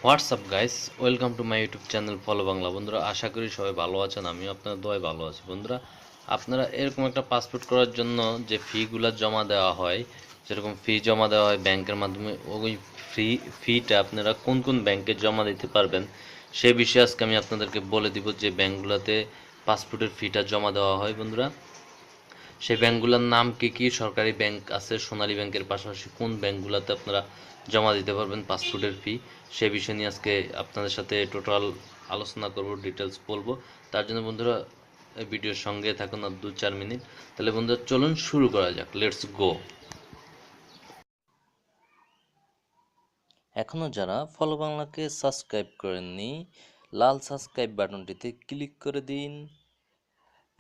WhatsApp guys, welcome to my YouTube channel follow Bangla. বন্ধুরা, আশা করি সবাই ভালো আছেন। আমিও আপনাদের দোয়ায় ভালো আছি। বন্ধুরা, আপনারা এরকম একটা পাসপোর্ট করার জন্য যে ফিগুলো জমা দেওয়া হয়, যেরকম ফি জমা দেওয়া হয় ব্যাংকের মাধ্যমে, ওই ফিটা আপনারা কোন কোন ব্যাংকে জমা দিতে পারবেন সে বিষয়ে আজকে আমি আপনাদেরকে বলে দিব যে ব্যাংকগুলোতে পাসপোর্টের ফিটা জমা দেওয়া হয়। বন্ধুরা, সেই ব্যাংকগুলোর নাম কি কি, সরকারি ব্যাংক আছে, সোনালী ব্যাংকের পাশাপাশি কোন ব্যাংকগুলোতে আপনারা জমা দিতে পারবেন পাসপোর্টের ফি, সে বিষয় নিয়ে আজকে আপনাদের সাথে টোটাল আলোচনা করব, ডিটেলস বলবো। তার জন্য বন্ধুরা এই ভিডিওর সঙ্গে থাকুন আর 2-4 মিনিট। তাহলে বন্ধুরা চলুন শুরু করা যাক, লেটস গো। এখনও যারা ফলো বাংলাকে সাবস্ক্রাইব করেননি, লাল সাবস্ক্রাইব বাটনটিতে ক্লিক করে দিন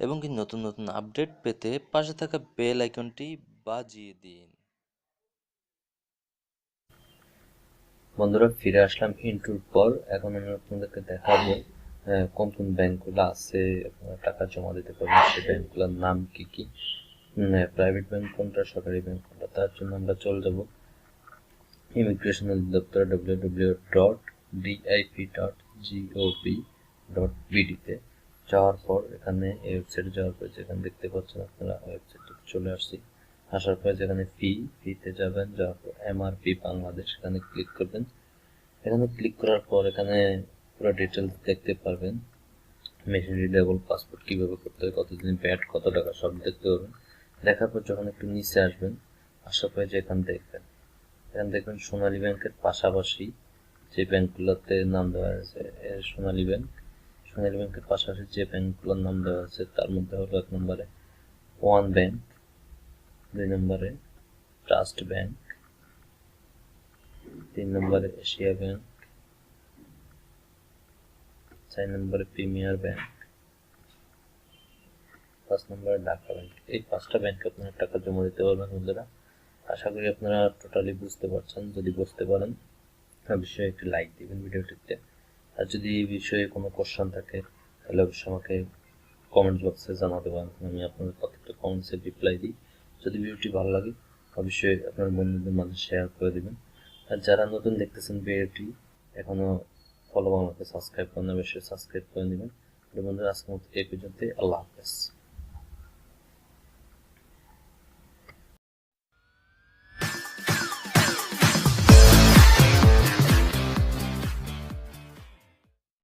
এবং কি নতুন নতুন আপডেট পেতে পাশে থাকা বেল আইকনটি বাজিয়ে দিন। বন্ধুরা, ফিরে আসলাম ইন্টুর পর। এখন আমি আপনাদেরকে দেখাবো কোন কোন ব্যাংকগুলো আছে, আপনারা টাকা জমা দিতে পারবেন সেই ব্যাংকগুলোর নাম কি কি, প্রাইভেট ব্যাংক কোনটা, সরকারি ব্যাংক কোনটা। তার জন্য আমরা চলে যাব ইমিগ্রেশন অধিদপ্তর www.dip.gov.bd তে। যাওয়ার পর এখানে এই ওয়েবসাইটে যাওয়ার পর যেখানে দেখতে পাচ্ছেন আপনারা, ওয়েবসাইটে চলে আসছি। আসার পর যেখানে ফিতে যাবেন, যাওয়ার পর এমআরপি বাংলাদেশ, এখানে ক্লিক করবেন। এখানে ক্লিক করার পর এখানে পুরো ডিটেলস দেখতে পারবেন। মেশিন রিডেবল পাসপোর্ট কীভাবে করতে হয়, কতদিন ব্যাট, কত টাকা, সব দেখতে পারবেন। দেখার পর যখন একটু নিচে আসবেন, আসার পরে যেখানে দেখবেন, এখানে দেখবেন সোনালী ব্যাংকের পাশাপাশি যে ব্যাংকগুলোতে নাম দেওয়া আছে, সোনালী ব্যাংক। সোনালী ব্যাংকের পাশাপাশি যে ব্যাংকগুলোর নাম দেওয়া আছে তার মধ্যে হলো 1 নম্বরে ওয়ান ব্যাংক, 2 নম্বরে ট্রাস্ট ব্যাংক, 3 নম্বরে এশিয়া ব্যাংক, 4 নম্বরে প্রিমিয়ার ব্যাংক, 5 নম্বরে ঢাকা ব্যাংক। এই 5টা ব্যাংকে আপনারা টাকা জমা দিতে পারবেন। বন্ধুরা, আশা করি আপনারা টোটালি বুঝতে পারছেন। যদি বুঝতে পারেন অবশ্যই একটি লাইক দিবেন ভিডিওটিতে। আর যদি এই বিষয়ে কোনো কোশ্চেন থাকে তাহলে অবশ্যই আমাকে কমেন্ট বক্সে জানাতে পারেন, আমি আপনাদের প্রত্যেকটা কমেন্টসের রিপ্লাই দিই। যদি ভিডিওটি ভালো লাগে অবশ্যই আপনার বন্ধুদের মাঝে শেয়ার করে দিবেন। আর যারা নতুন দেখতেছেন ভিডিওটি, এখনও ফলো বাংলাকে সাবস্ক্রাইব করেন, অবশ্যই সাবস্ক্রাইব করে নেবেন। বন্ধুরা, আজকের মতো এই পর্যন্তই। আল্লাহ হাফেজ।